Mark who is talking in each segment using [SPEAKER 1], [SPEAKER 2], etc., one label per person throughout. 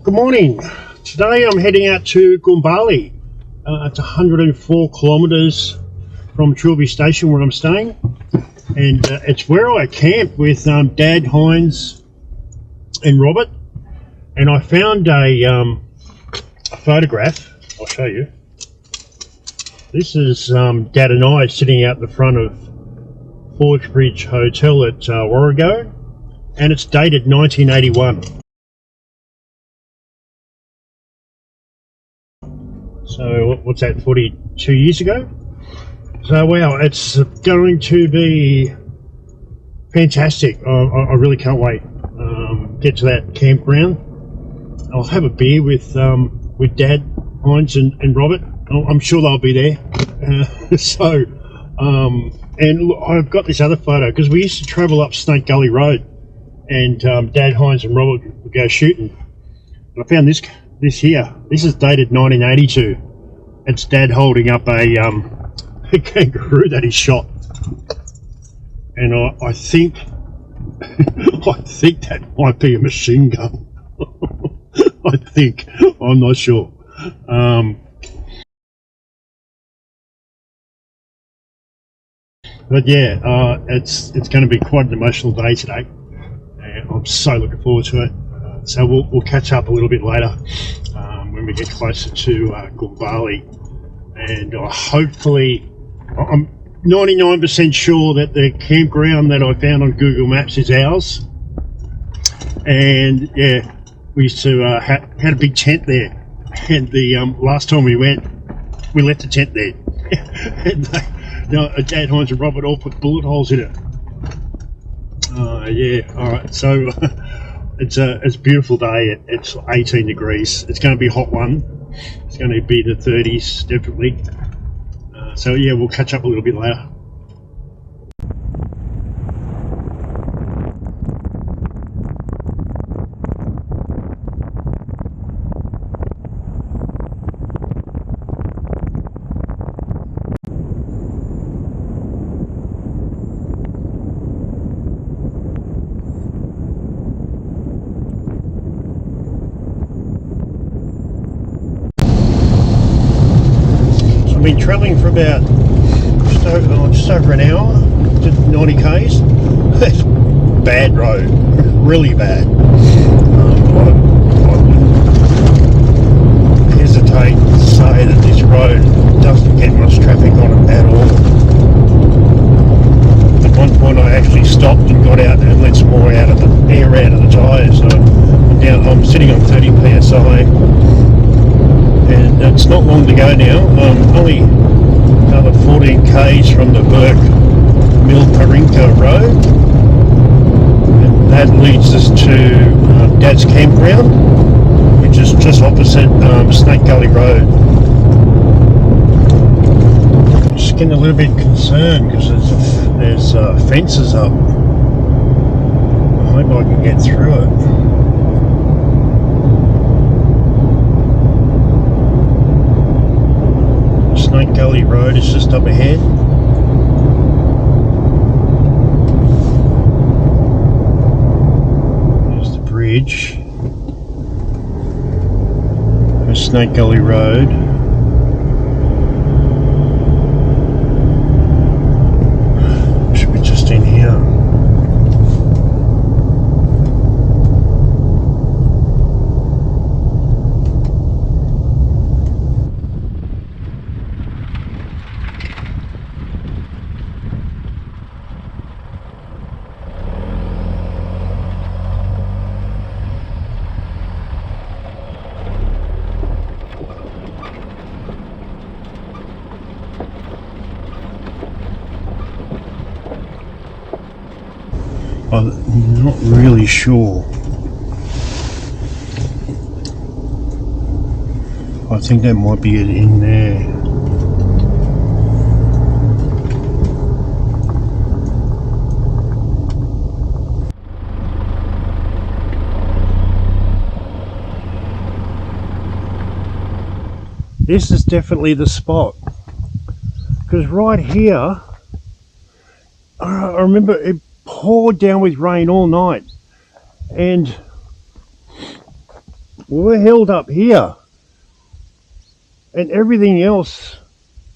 [SPEAKER 1] Good morning. Today I'm heading out to Gumbalie. It's 104 kilometres from Trilby Station where I'm staying, and it's where I camp with Dad, Heinz and Robert. And I found a photograph. I'll show you. This is Dad and I sitting out the front of Warrego Hotel at Warrego, and it's dated 1981. So what's that, 42 years ago? So wow, it's going to be fantastic. I really can't wait. Get to that campground. I'll have a beer with Dad, Heinz and Robert. I'm sure they'll be there. And look, I've got this other photo because we used to travel up Snake Gully Road, and Dad, Heinz and Robert would go shooting. And I found this here. This is dated 1982. It's Dad holding up a kangaroo that he shot, and I think I think that might be a machine gun. I think, I'm not sure. But yeah, it's going to be quite an emotional day today, and I'm so looking forward to it. So we'll catch up a little bit later when we get closer to Gumbalie, and hopefully, I'm 99% sure that the campground that I found on Google Maps is ours. And yeah, we used to had a big tent there, and the last time we went, we left the tent there. And Dad, Heinz and Robert all put bullet holes in it. Yeah, alright, so it's a beautiful day. It's 18 degrees. It's going to be a hot one. It's going to be the 30s, definitely. So yeah, we'll catch up a little bit later. I've been travelling for about just over an hour, to 90 k's. It's bad road, really bad. I hesitate to say that this road doesn't get much traffic on it at all. At one point I actually stopped and got out and let some more air out of the tyres. I'm sitting on 30 psi. And it's not long to go now. Only another 14 k's from the Burke Milparinka Road, and that leads us to Dad's campground, which is just opposite Snake Gully Road. I'm just getting a little bit concerned because there's fences up. I hope I can get through it. Snake Gully Road is just up ahead. There's the bridge. There's Snake Gully Road. Should be just in here. I'm not really sure. I think that might be it in there. This is definitely the spot, because right here, I remember it poured down with rain all night, and were held up here, and everything else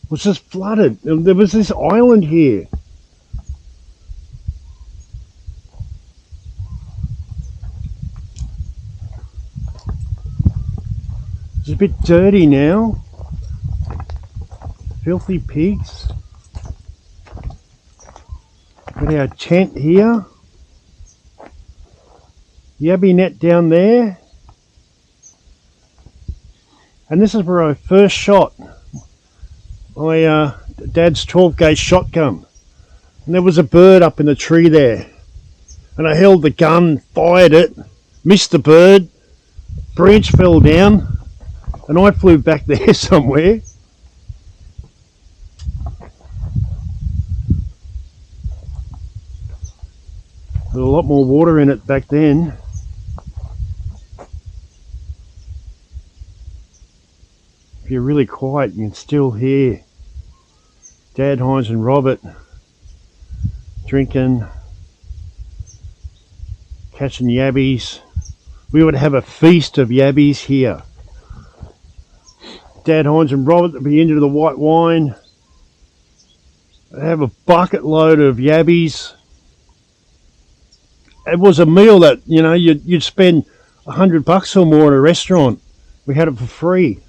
[SPEAKER 1] was just flooded. There was this island here. It's a bit dirty now. Filthy pigs. Got our tent here. Yabby net down there. And this is where I first shot my dad's 12 gauge shotgun. And there was a bird up in the tree there. And I held the gun, fired it, missed the bird, branch fell down, and I flew back there somewhere. There was a lot more water in it back then. If you're really quiet, you can still hear Dad, Heinz and Robert drinking, catching yabbies. We would have a feast of yabbies here. Dad, Heinz and Robert would be into the white wine. They'd have a bucket load of yabbies. It was a meal that, you know, you'd spend $100 or more at a restaurant. We had it for free.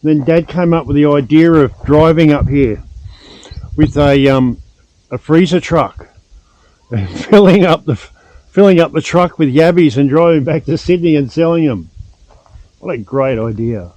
[SPEAKER 1] Then Dad came up with the idea of driving up here with a freezer truck and filling up the truck with yabbies and driving back to Sydney and selling them. What a great idea.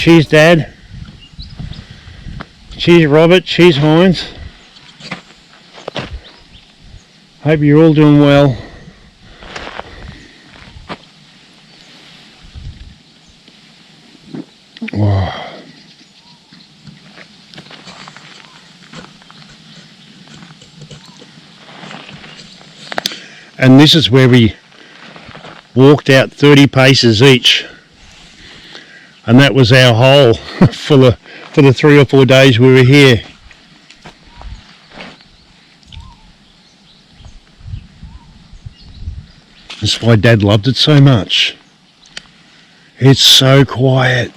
[SPEAKER 1] Cheers, Dad. Cheers, Robert. Cheers, Heinz. Hope you're all doing well. Oh. And this is where we walked out 30 paces each. And that was our hole for the 3 or 4 days we were here. That's why Dad loved it so much. It's so quiet.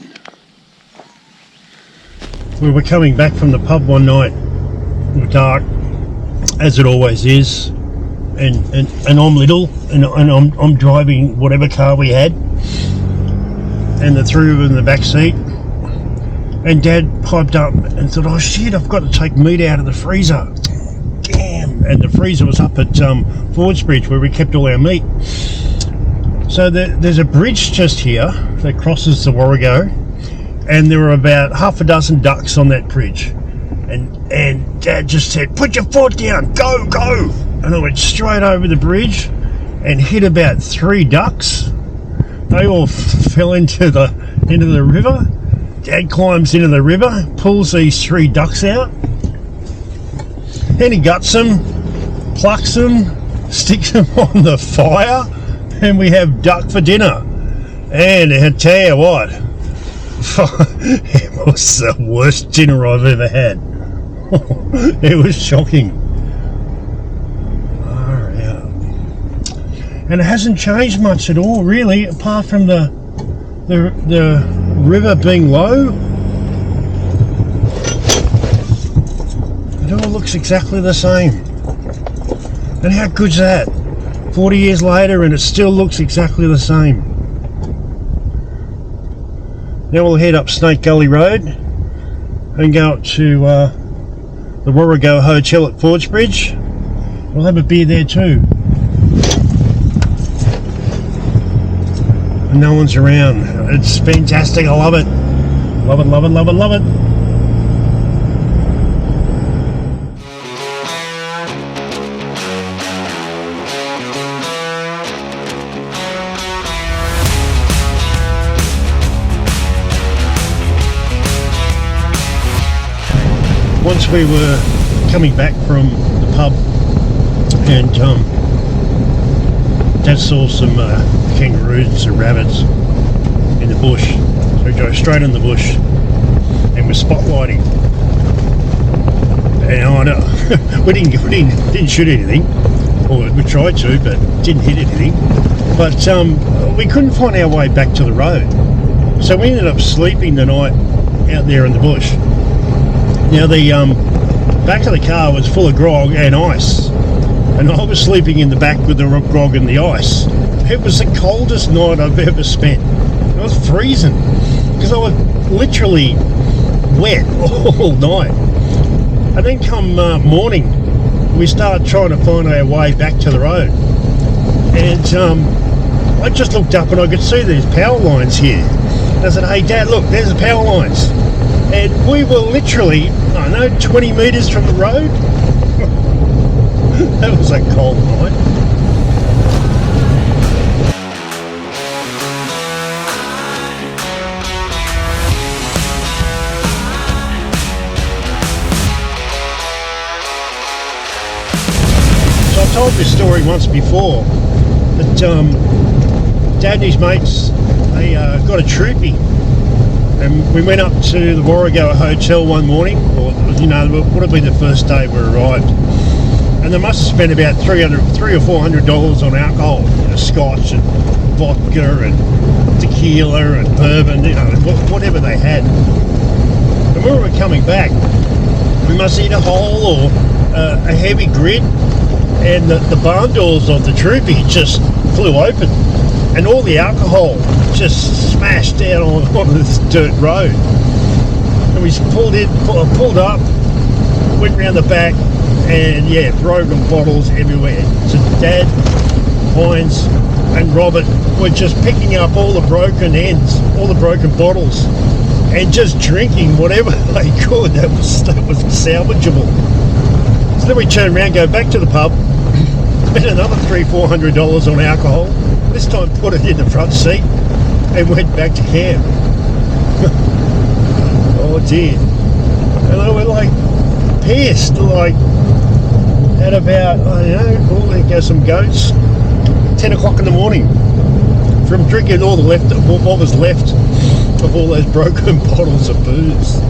[SPEAKER 1] We were coming back from the pub one night. It was dark, as it always is, and I'm little, and I'm driving whatever car we had. And the three of them in the back seat, and Dad piped up and thought, oh shit, I've got to take meat out of the freezer. Damn. And the freezer was up at Fords Bridge where we kept all our meat. So there's a bridge just here that crosses the Warrego, and there were about half a dozen ducks on that bridge, and Dad just said, put your foot down, go, and I went straight over the bridge and hit about 3 ducks. They all fell into the river. Dad climbs into the river, pulls these 3 ducks out, and he guts them, plucks them, sticks them on the fire, and we have duck for dinner. And I tell you what, it was the worst dinner I've ever had. It was shocking. And it hasn't changed much at all, really, apart from the the river being low, it all looks exactly the same. And how good's that? 40 years later and it still looks exactly the same. Now we'll head up Snake Gully Road and go up to the Warrego Hotel at Forge Bridge. We'll have a beer there too. And no one's around. It's fantastic. I love it. Love it, love it, love it, love it. Once we were coming back from the pub and Dad saw some kangaroos and rabbits in the bush, so we drove straight in the bush and we're spotlighting. And I know we didn't shoot anything, or we tried to, but didn't hit anything. But we couldn't find our way back to the road, so we ended up sleeping the night out there in the bush. Now the back of the car was full of grog and ice, and I was sleeping in the back with the grog and the ice. It was the coldest night I've ever spent. It was freezing because I was literally wet all night. And then come morning, we started trying to find our way back to the road, and I just looked up and I could see these power lines here. And I said, "Hey Dad, look, there's the power lines." And we were literally, I don't know, 20 metres from the road. That was a cold night. So I've told this story once before, that Dad and his mates, they got a troopie. And we went up to the Warrego Hotel one morning, or would have been the first day we arrived, and they must have spent about $300 or $400 on alcohol, scotch and vodka and tequila and bourbon, whatever they had. And when we were coming back, we must eat a hole or a heavy grit, and the barn doors of the troopie just flew open, and all the alcohol just smashed down on this dirt road. And we pulled up, went round the back, and yeah, broken bottles everywhere. So Dad, Heinz and Robert were just picking up all the broken ends, all the broken bottles, and just drinking whatever they could that was salvageable. So then we turned around, go back to the pub, spent another $300-400 on alcohol, this time put it in the front seat, and went back to camp. Oh dear. And they were like pissed, like at about, there go some goats, 10 o'clock in the morning, from drinking all what was left of all those broken bottles of booze.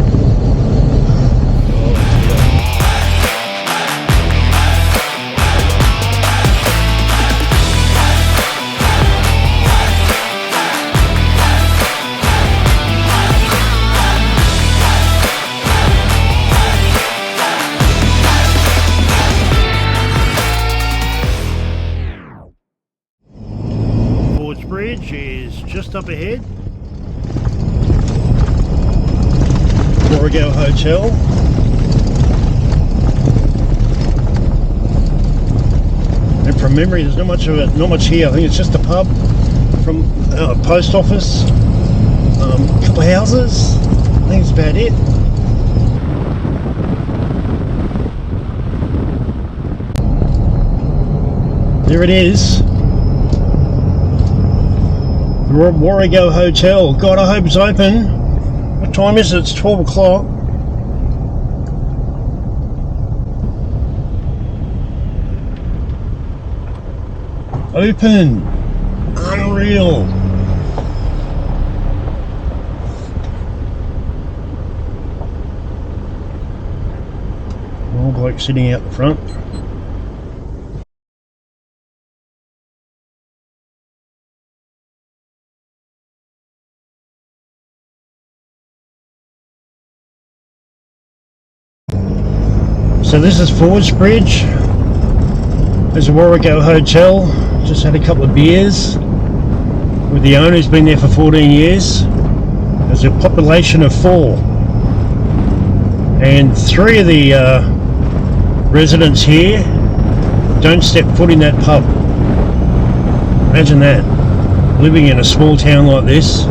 [SPEAKER 1] Bridge is just up ahead. Warrego Hotel. And from memory, there's not much here. I think it's just a pub, from post office, a couple of houses. I think that's about it. There it is. Warrego Hotel. God, I hope it's open. What time is it? It's 12 o'clock. Open. Unreal. Old bloke sitting out the front. So this is Fords Bridge. There's a Warrego Hotel. Just had a couple of beers with the owner who's been there for 14 years. There's a population of 4. And 3 of the residents here don't step foot in that pub. Imagine that. Living in a small town like this,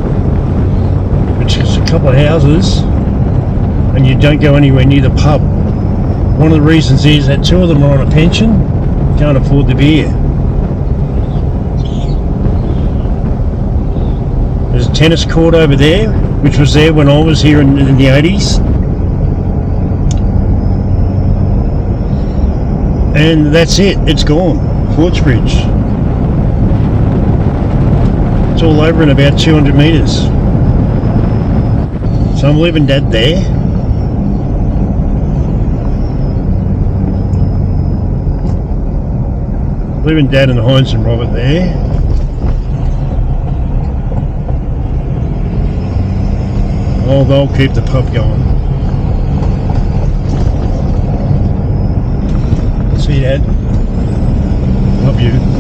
[SPEAKER 1] which is a couple of houses, and you don't go anywhere near the pub. One of the reasons is that 2 of them are on a pension, can't afford the beer. There's a tennis court over there, which was there when I was here in the 80s. And that's it, it's gone. Fords Bridge. It's all over in about 200 metres. So I'm leaving Dad there. Leaving Dad and Heinz and Robert there. Oh, they'll keep the pub going. See you, Dad. Love you.